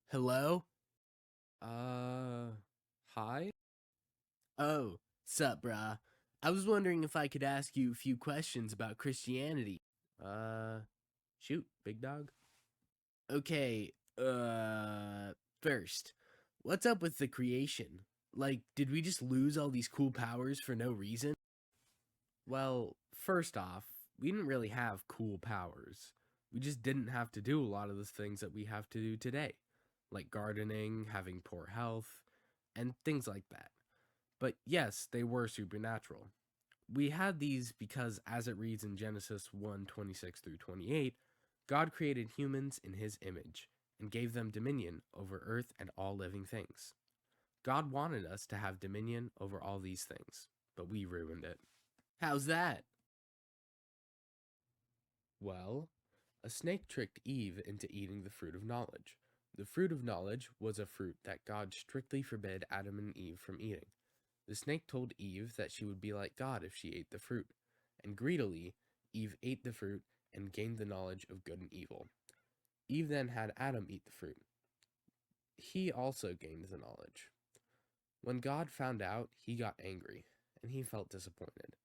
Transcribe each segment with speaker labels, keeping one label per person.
Speaker 1: Hello?
Speaker 2: Uh, Hi?
Speaker 1: Oh, sup, brah. I was wondering if I could ask you a few questions about Christianity.
Speaker 2: Uh, Shoot, big dog.
Speaker 1: Okay, first, what's up with the creation? Like, did we just lose all these cool powers for no reason?
Speaker 2: Well, first off, we didn't really have cool powers. We just didn't have to do a lot of the things that we have to do today, like gardening, having poor health, and things like that. But yes, they were supernatural. We had these because, as it reads in Genesis 1:26 through 28, God created humans in his image and gave them dominion over earth and all living things. God wanted us to have dominion over all these things, but we ruined it.
Speaker 1: How's that?
Speaker 2: Well, a snake tricked Eve into eating the fruit of knowledge. The fruit of knowledge was a fruit that God strictly forbid Adam and Eve from eating. The snake told Eve that she would be like God if she ate the fruit, and greedily, Eve ate the fruit and gained the knowledge of good and evil. Eve then had Adam eat the fruit. He also gained the knowledge. When God found out, he got angry, and he felt disappointed.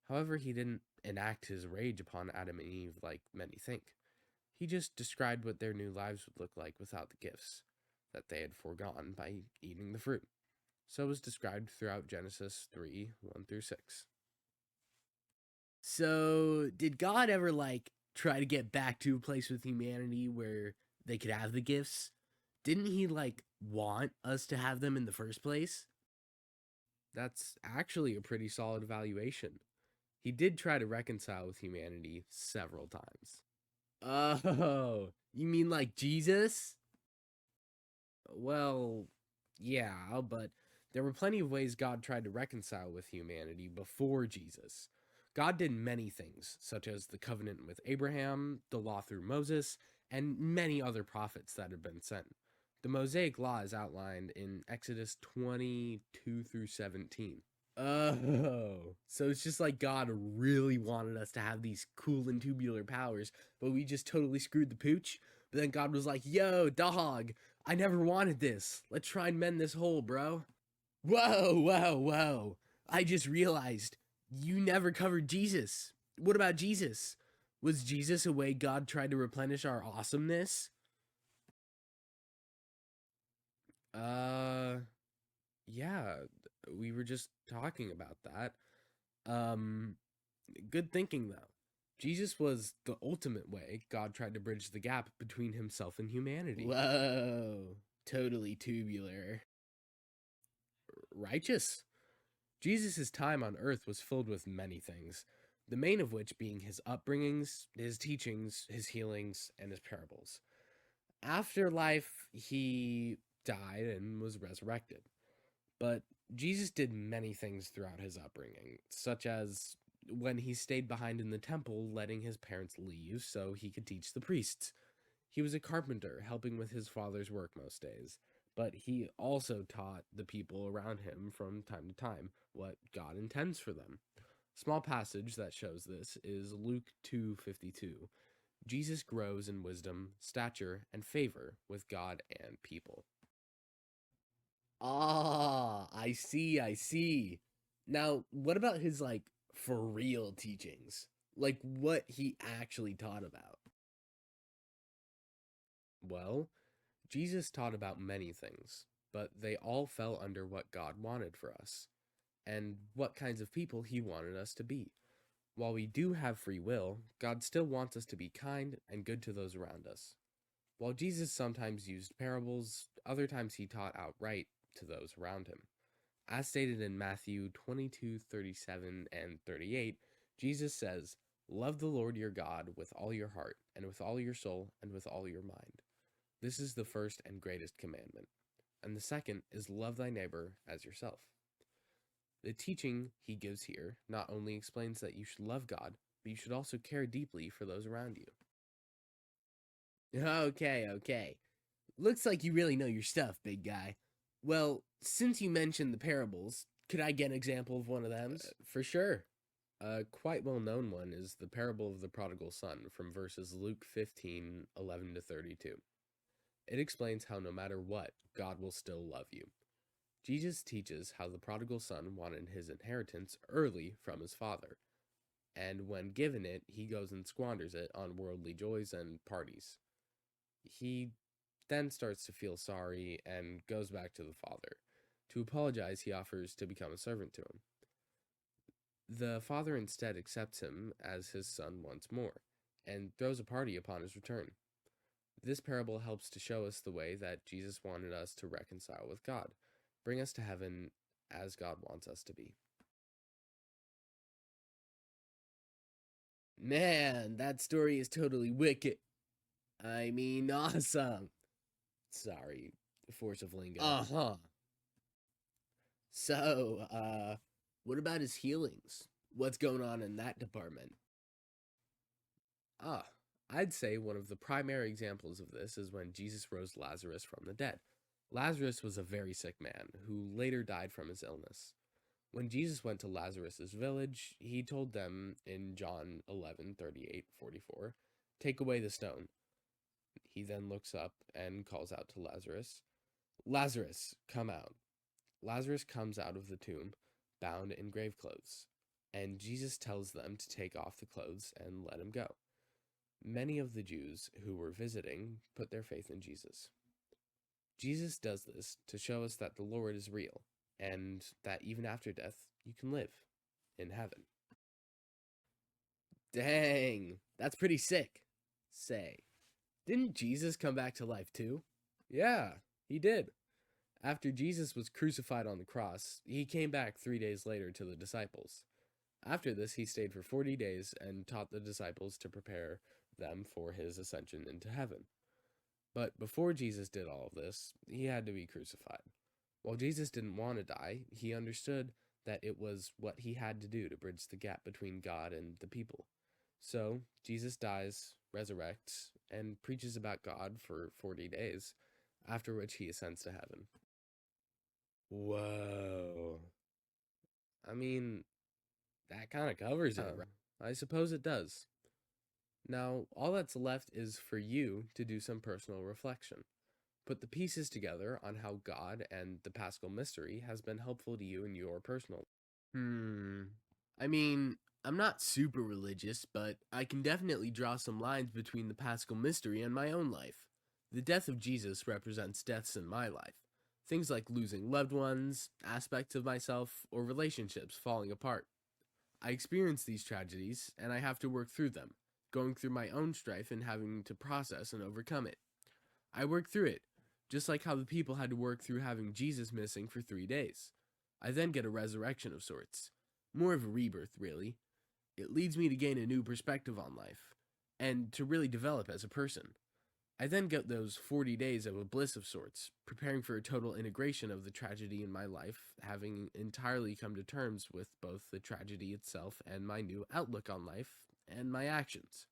Speaker 2: However, he didn't enact his rage upon Adam and Eve like many think. He just described what their new lives would look like without the gifts that they had foregone by eating the fruit. So it was described throughout Genesis 3 1 through 6.
Speaker 1: So, did God ever, like, try to get back to a place with humanity where they could have the gifts? Didn't he, like, want us to have them in the first place?
Speaker 2: That's actually a pretty solid valuation. He did try to reconcile with humanity several times.
Speaker 1: Oh, you mean like Jesus?
Speaker 2: Well, yeah, but there were plenty of ways God tried to reconcile with humanity before Jesus. God did many things, such as the covenant with Abraham, the law through Moses, and many other prophets that had been sent. The Mosaic Law is outlined in Exodus 22 through 17.
Speaker 1: Oh, so it's just like God really wanted us to have these cool and tubular powers, but we just totally screwed the pooch. But then God was like, yo, dog, I never wanted this. Let's try and mend this hole, bro. Whoa, whoa, whoa. I just realized you never covered Jesus. What about Jesus? Was Jesus a way God tried to replenish our awesomeness?
Speaker 2: Uh, yeah, we were just talking about that. Um, Good thinking, though. Jesus was the ultimate way God tried to bridge the gap between himself and humanity.
Speaker 1: Whoa, totally tubular.
Speaker 2: Righteous. Jesus' time on earth was filled with many things, the main of which being his upbringings, his teachings, his healings, and his parables. After life, he died and was resurrected. But Jesus did many things throughout his upbringing, such as when he stayed behind in the temple, letting his parents leave so he could teach the priests. He was a carpenter, helping with his father's work most days, but he also taught the people around him from time to time what God intends for them. Small passage that shows this is Luke 2:52. Jesus grows in wisdom, stature, and favor with God and people.
Speaker 1: Ah, I see, I see. Now, what about his, like, for real teachings? Like, what he actually taught about?
Speaker 2: Well, Jesus taught about many things, but they all fell under what God wanted for us and what kinds of people he wanted us to be. While we do have free will, God still wants us to be kind and good to those around us. While Jesus sometimes used parables, other times he taught outright to those around him. As stated in Matthew 22:37 and 38, Jesus says, "Love the Lord your God with all your heart, and with all your soul, and with all your mind. This is the first and greatest commandment. And the second is love thy neighbor as yourself." The teaching he gives here not only explains that you should love God, but you should also care deeply for those around you.
Speaker 1: Okay, okay. Looks like you really know your stuff, big guy. Well, since you mentioned the parables, could I get an example of one of them?
Speaker 2: For sure. A quite well known one is the parable of the prodigal son from verses Luke 15:11 to 32. It explains how no matter what, God will still love you. Jesus teaches how the prodigal son wanted his inheritance early from his father, and when given it, he goes and squanders it on worldly joys and parties. He then starts to feel sorry and goes back to the father. To apologize, he offers to become a servant to him. The father instead accepts him as his son once more, and throws a party upon his return. This parable helps to show us the way that Jesus wanted us to reconcile with God, bring us to heaven as God wants us to be.
Speaker 1: Man, that story is totally wicked. I mean, awesome.
Speaker 2: Sorry, force of lingo.
Speaker 1: Uh-huh. So, what about his healings? What's going on in that department?
Speaker 2: I'd say one of the primary examples of this is when Jesus rose Lazarus from the dead. Lazarus was a very sick man who later died from his illness. When Jesus went to Lazarus's village, he told them in John 11:38-44, "Take away the stone." He then looks up and calls out to Lazarus, "Lazarus, come out." Lazarus comes out of the tomb, bound in grave clothes, and Jesus tells them to take off the clothes and let him go. Many of the Jews who were visiting put their faith in Jesus. Jesus does this to show us that the Lord is real, and that even after death, you can live in heaven.
Speaker 1: Dang, that's pretty sick. Say, didn't Jesus come back to life too?
Speaker 2: Yeah, he did. After Jesus was crucified on the cross, he came back 3 days later to the disciples. After this, he stayed for 40 days and taught the disciples to prepare them for his ascension into heaven. But before Jesus did all of this, he had to be crucified. While Jesus didn't want to die, he understood that it was what he had to do to bridge the gap between God and the people. So, Jesus dies, resurrects, and preaches about God for 40 days, after which he ascends to heaven.
Speaker 1: Whoa.
Speaker 2: I mean, that kind of covers it, right? I suppose it does. Now, all that's left is for you to do some personal reflection. Put the pieces together on how God and the Paschal Mystery has been helpful to you in your personal.
Speaker 1: I mean, I'm not super religious, but I can definitely draw some lines between the Paschal Mystery and my own life. The death of Jesus represents deaths in my life. Things like losing loved ones, aspects of myself, or relationships falling apart. I experience these tragedies, and I have to work through them, going through my own strife and having to process and overcome it. I work through it, just like how the people had to work through having Jesus missing for 3 days. I then get a resurrection of sorts. More of a rebirth, really. It leads me to gain a new perspective on life, and to really develop as a person. I then get those 40 days of a bliss of sorts, preparing for a total integration of the tragedy in my life, having entirely come to terms with both the tragedy itself and my new outlook on life and my actions.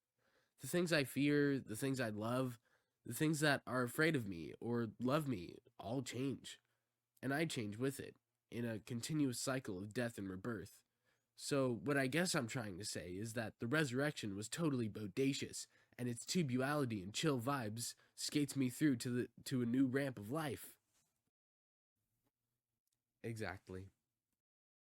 Speaker 1: The things I fear, the things I love, the things that are afraid of me or love me all change. And I change with it, in a continuous cycle of death and rebirth. So, what I guess I'm trying to say is that the resurrection was totally bodacious, and its tubuality and chill vibes skates me through to a new ramp of life.
Speaker 2: Exactly.